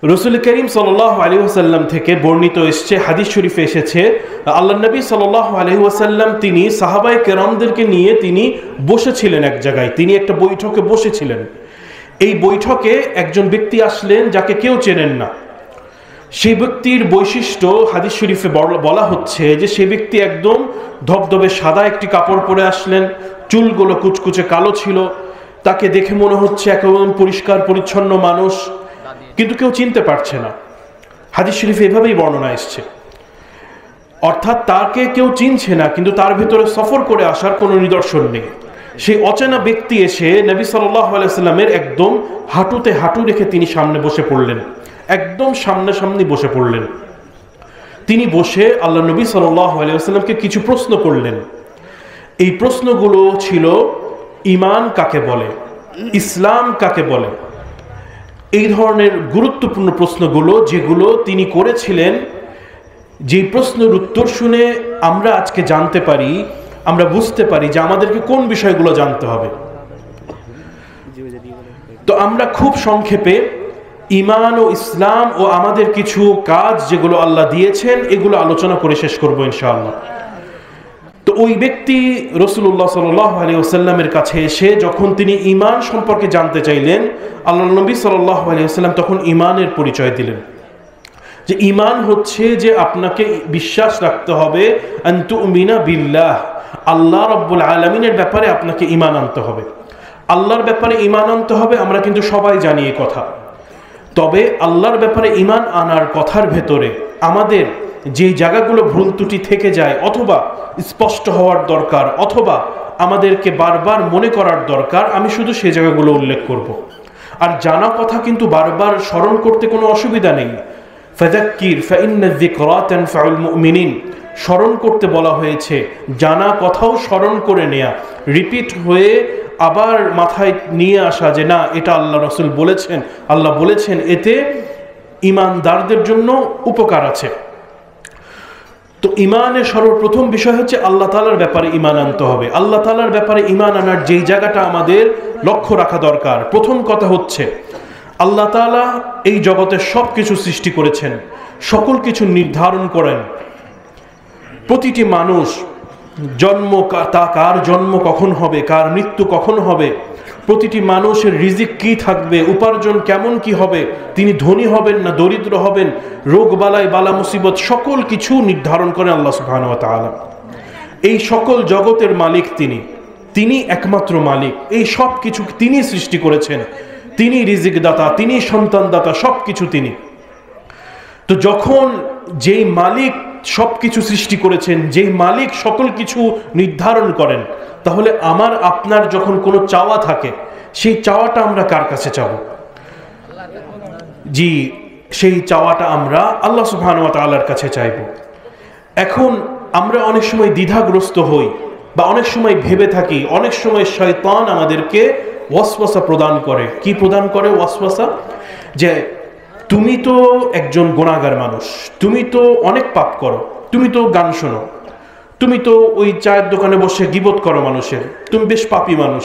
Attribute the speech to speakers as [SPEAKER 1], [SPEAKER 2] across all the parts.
[SPEAKER 1] রাসূল করিম সাল্লাল্লাহু আলাইহি ওয়াসাল্লাম থেকে বর্ণিত এসেছে, হাদিস শরীফে এসেছে, আল্লাহর নবী সাল্লাল্লাহু আলাইহি ওয়াসাল্লাম তিনি সাহাবায়ে কেরামদেরকে নিয়ে তিনি বসেছিলেন এক জায়গায়, তিনি একটা বৈঠকে বসেছিলেন। এই বৈঠকে একজন ব্যক্তি আসলেন যাকে কেউ চেনেন না। সেই ব্যক্তির বৈশিষ্ট্য হাদিস শরীফে বলা হচ্ছে যে সেই ব্যক্তি একদম ধবধবে সাদা একটি কাপড় পরে আসলেন, চুলগুলো কুচকুচে কালো ছিল, তাকে দেখে মনে হচ্ছে একদম পরিষ্কার পরিচ্ছন্ন মানুষ, কিন্তু কেউ চিনতে পারছে না। হাদিস শরীফে এভাবেই বর্ণনা এসছে, অর্থাৎ তাকে কেউ চিনছে না, কিন্তু তার ভিতরে সফর করে আসার কোনো নিদর্শন নেই। সেই অচেনা ব্যক্তি এসে নবী সাল্লাল্লাহু আলাইহি ওয়াসাল্লামের একদম হাঁটুতে হাঁটু রেখে তিনি সামনে বসে পড়লেন, একদম সামনাসামনি বসে পড়লেন। তিনি বসে আল্লাহ নবী সাল্লাল্লাহু আলাইহি ওয়াসাল্লামকে কিছু প্রশ্ন করলেন। এই প্রশ্নগুলো ছিল, ঈমান কাকে বলে, ইসলাম কাকে বলে, এই ধরনের গুরুত্বপূর্ণ প্রশ্নগুলো যেগুলো তিনি করেছিলেন। যে প্রশ্নের উত্তর শুনে আমরা আজকে জানতে পারি, আমরা বুঝতে পারি যে আমাদেরকে কোন বিষয়গুলো জানতে হবে। তো আমরা খুব সংক্ষেপে ঈমান ও ইসলাম ও আমাদের কিছু কাজ যেগুলো আল্লাহ দিয়েছেন এগুলো আলোচনা করে শেষ করবো ইনশাআল্লাহ। তো ওই ব্যক্তি রাসূলুল্লাহ সাল্লাল্লাহু আলাইহি ওয়াসাল্লামের কাছে এসে যখন তিনি ঈমান সম্পর্কে জানতে চাইলেন, আল্লাহ নবী সাল্লাল্লাহু আলাইহি ওয়াসাল্লাম তখন ঈমানের পরিচয় দিলেন। যে ঈমান হচ্ছে যে আপনাকে বিশ্বাস রাখতে হবে, আন তুমিনা বিল্লাহ, আল্লাহ রাব্বুল আলামিনের ব্যাপারে আপনাকে ঈমান আনতে হবে। আল্লাহর ব্যাপারে ঈমান আনতে হবে, আমরা কিন্তু সবাই জানি এই কথা। তবে আল্লাহর ব্যাপারে ঈমান আনার কথার ভেতরে আমাদের যে জায়গাগুলো ভুল ত্রুটি থেকে যায়, অথবা স্পষ্ট হওয়ার দরকার, অথবা আমাদেরকে বারবার মনে করার দরকার, আমি শুধু সেই জায়গাগুলো উল্লেখ করব। আর জানা কথা কিন্তু বারবার স্মরণ করতে কোনো অসুবিধা নেই। ফাযাক্কির ফাইন্না যিকরা তানফাউল মুমিনিন, স্মরণ করতে বলা হয়েছে, জানা কথাও স্মরণ করে নেয়া, রিপিট হয়ে আবার মাথায় নিয়ে আসা যে না এটা আল্লাহ রাসূল বলেছেন, আল্লাহ বলেছেন, এতে ঈমানদারদের জন্য উপকার আছে। তো ঈমানের সর্বপ্রথম বিষয় হচ্ছে আল্লাহ তাআলার ব্যাপারে ঈমান আনতে হবে। আল্লাহ তাআলার ব্যাপারে ঈমান আনার যেই জায়গাটা আমাদের লক্ষ্য রাখা দরকার, প্রথম কথা হচ্ছে আল্লাহ তাআলা এই জগতে সব কিছু সৃষ্টি করেছেন, সকল কিছু নির্ধারণ করেন। প্রতিটি মানুষ কার জন্ম কখন হবে, কার মৃত্যু কখন হবে, প্রতিটি মানুষের রিজিক কি থাকবে, উপার্জন কেমন কি হবে, তিনি ধনী হবেন না দরিদ্র হবেন, রোগ বালাই বালা মুসিবত, সকল কিছু নির্ধারণ করেন আল্লাহ সুবহানাহু ওয়া তাআলা। এই সকল জগতের মালিক তিনি একমাত্র মালিক। এই সব কিছু তিনি সৃষ্টি করেছেন, তিনি রিজিক দাতা, তিনি সন্তান দাতা, সব কিছু তিনি। তো যখন যেই মালিক সব কিছু সৃষ্টি করেছেন, যেই মালিক সকল কিছু নির্ধারণ করেন, তাহলে আমার আপনার যখন কোনো চাওয়া থাকে, সেই চাওয়াটা আমরা কার কাছে চাবো? জি, সেই চাওয়াটা আমরা আল্লাহ সুবহানাহু ওয়া তাআলার কাছে চাইব। এখন আমরা অনেক সময় দ্বিধাগ্রস্ত হই, বা অনেক সময় ভেবে থাকি, অনেক সময় শয়তান আমাদেরকে ওয়াসওয়াসা প্রদান করে। কি প্রদান করে ওয়াসওয়াসা? যে তুমি তো একজন গুনাহগার মানুষ, তুমি তো অনেক পাপ করো, তুমি তো গান শোনো, তুমি তো ওই চায়ের দোকানে বসে গীবত করো মানুষের, তুমি বেশ পাপী মানুষ।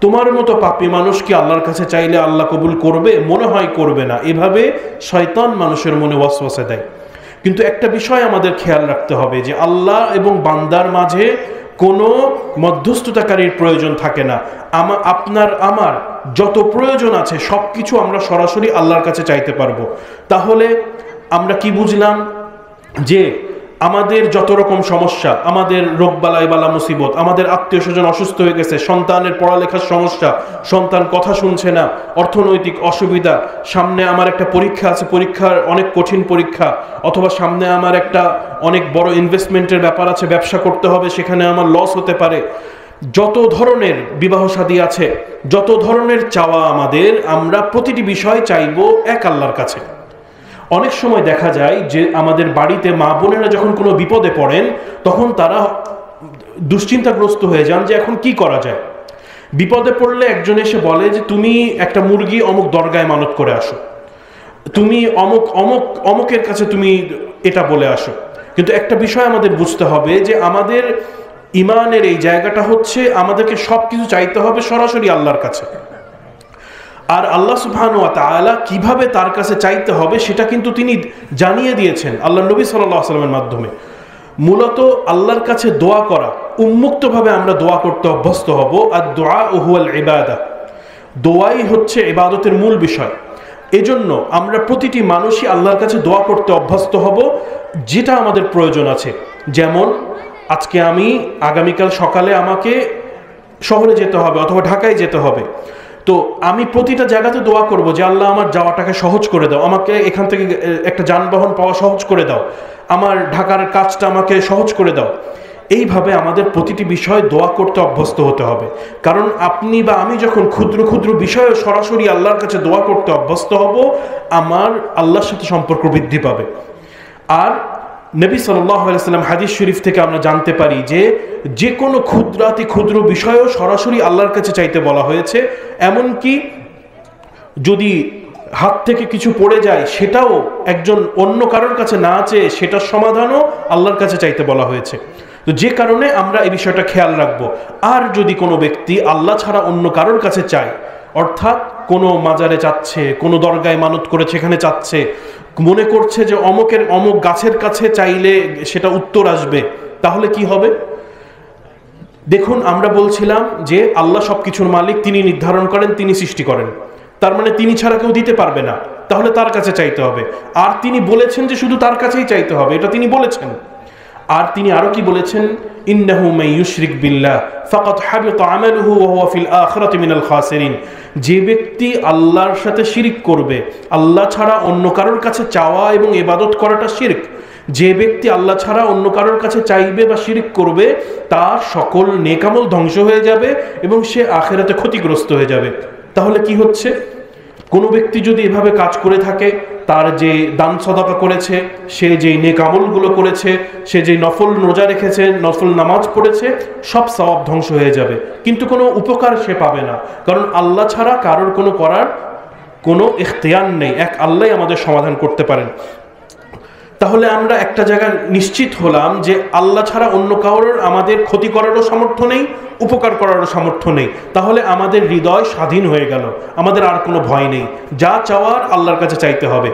[SPEAKER 1] তোমার মতো পাপী মানুষ কি আল্লাহর কাছে চাইলে আল্লাহ কবুল করবে? মনে হয় করবে না। এভাবে শয়তান মানুষের মনে ওয়াসওয়াসা দেয়। কিন্তু একটা বিষয় আমাদের খেয়াল রাখতে হবে যে আল্লাহ এবং বান্দার মাঝে কোনো মধ্যস্থতাকারীর প্রয়োজন থাকে না। আপনার আমার যত প্রয়োজন আছে সব কিছু আমরা সরাসরি আল্লাহর কাছে চাইতে পারবো। তাহলে আমরা কি বুঝলাম? যে আমাদের যত রকম সমস্যা, আমাদের রোগ বালাই বালা মুসিবত, আমাদের আত্মীয় স্বজন অসুস্থ হয়ে গেছে, সন্তানের পড়ালেখার সমস্যা, সন্তান কথা শুনছে না, অর্থনৈতিক অসুবিধা, সামনে আমার একটা পরীক্ষা আছে, পরীক্ষার অনেক কঠিন পরীক্ষা, অথবা সামনে আমার একটা অনেক বড় ইনভেস্টমেন্টের ব্যাপার আছে, ব্যবসা করতে হবে, সেখানে আমার লস হতে পারে, যত ধরনের বিবাহ শাদী আছে, যত ধরনের চাওয়া আমাদের, আমরা প্রতিটি বিষয় চাইবো এক আল্লাহর কাছে। অনেক সময় দেখা যায় যে আমাদের বাড়িতে মা বোনেরা যখন কোনো বিপদে পড়েন, তখন তারা দুশ্চিন্তাগ্রস্ত হয়ে যান যে এখন কি করা যায়। বিপদে পড়লে একজন এসে বলে যে তুমি একটা মুরগি অমুক দরগায় মানত করে আসো, তুমি অমুক অমুক অমুকের কাছে তুমি এটা বলে আসো। কিন্তু একটা বিষয় আমাদের বুঝতে হবে যে আমাদের ঈমানের এই জায়গাটা হচ্ছে আমাদেরকে সব কিছু চাইতে হবে সরাসরি আল্লাহর কাছে। আর আল্লাহ সুবহানাহু ওয়া তাআলা কিভাবে তার কাছে চাইতে হবে সেটা কিন্তু তিনি জানিয়ে দিয়েছেন আল্লাহ নবী সাল্লাল্লাহু আলাইহি ওয়াসাল্লামের মাধ্যমে। মূলত আল্লাহর কাছে দোয়া করা, উন্মুক্তভাবে আমরা দোয়া করতে অভ্যস্ত হব। আর দোয়া হুয়াল ইবাদা, দোয়াই হচ্ছে ইবাদতের মূল বিষয়। এজন্য আমরা প্রতিটি মানুষই আল্লাহর কাছে দোয়া করতে অভ্যস্ত হব যেটা আমাদের প্রয়োজন আছে। যেমন আজকে আগামীকাল সকালে আমাকে শহরে যেতে হবে অথবা ঢাকায় যেতে হবে, তো আমি প্রতিটা জায়গাতে দোয়া করব যে আল্লাহ আমার যাওয়াটাকে সহজ করে দাও, আমাকে এখান থেকে একটা যানবাহন পাওয়া সহজ করে দাও, আমার ঢাকার কাজটা আমাকে সহজ করে দাও। এইভাবে আমাদের প্রতিটি বিষয় দোয়া করতে অভ্যস্ত হতে হবে। কারণ আপনি বা আমি যখন ক্ষুদ্র ক্ষুদ্র বিষয়ে সরাসরি আল্লাহর কাছে দোয়া করতে অভ্যস্ত হব, আমার আল্লাহর সাথে সম্পর্ক বৃদ্ধি পাবে। আর নবী সাল্লাল্লাহু আলাইহি ওয়াসাল্লাম হাদিস শরীফ থেকে আমরা জানতে পারি যে কোনো ক্ষুদ্রাতি ক্ষুদ্র বিষয়ও সরাসরি আল্লাহর কাছে চাইতে বলা হয়েছে। এমনকি যদি হাত থেকে কিছু পড়ে যায় সেটাও একজন অন্য কারোর কাছে না চেয়ে সেটার সমাধানও আল্লাহর কাছে চাইতে বলা হয়েছে। তো যে কারণে আমরা এই বিষয়টা খেয়াল রাখবো। আর যদি কোনো ব্যক্তি আল্লাহ ছাড়া অন্য কারোর কাছে চায়, অর্থাৎ কোনো মাজারে চাচ্ছে, কোনো দরগায় মানত করে সেখানে চাচ্ছে, মনে করছে যে অমুক গাছের কাছে চাইলে সেটা উত্তর আসবে, তাহলে কি হবে? দেখুন, আমরা বলছিলাম যে আল্লাহ সবকিছুর মালিক, তিনি নির্ধারণ করেন, তিনি সৃষ্টি করেন, তার মানে তিনি ছাড়া কেউ দিতে পারবে না, তাহলে তার কাছে চাইতে হবে। আর তিনি বলেছেন যে শুধু তার কাছেই চাইতে হবে, এটা তিনি বলেছেন। আর তিনি আরো কি বলেছেন? ইন্নাহু মান ইউশরিক বিল্লাহ ফাকাদ হাবিতা আমালুহু ওয়া হুয়া ফিল আখিরাতি মিনাল খাসিরিন। যে ব্যক্তি আল্লাহর সাথে শিরক করবে, আল্লাহ ছাড়া অন্য কারোর কাছে চাওয়া এবং ইবাদত করাটা শিরক, যে ব্যক্তি আল্লাহ ছাড়া অন্য কারোর কাছে চাইবে বা শিরক করবে, তার সকল নেক আমল ধ্বংস হয়ে যাবে এবং সে আখিরাতে ক্ষতিগ্রস্ত হয়ে যাবে। তাহলে কি হচ্ছে? কোনো ব্যক্তি যদি এভাবে কাজ করে থাকে, তার যে দান সদাকা করেছে, সে যেই নেক আমলগুলো করেছে, সে যেই নফল রোজা রেখেছে, নফল নামাজ পড়েছে, সব সওয়াব ধ্বংস হয়ে যাবে, কিন্তু কোনো উপকার সে পাবে না। কারণ আল্লাহ ছাড়া কারোর করার কোনো ইখতিয়ার নেই, এক আল্লাহই আমাদের সমাধান করতে পারেন। তাহলে আমরা একটা জায়গায় নিশ্চিত হলাম যে আল্লাহ ছাড়া অন্য কারোর আমাদের ক্ষতি করারও সামর্থ্য নেই, উপকার করারও সামর্থ্য নেই। তাহলে আমাদের হৃদয় স্বাধীন হয়ে গেল, আমাদের আর কোনো ভয় নেই, যা চাওয়ার আল্লাহর কাছে চাইতে হবে।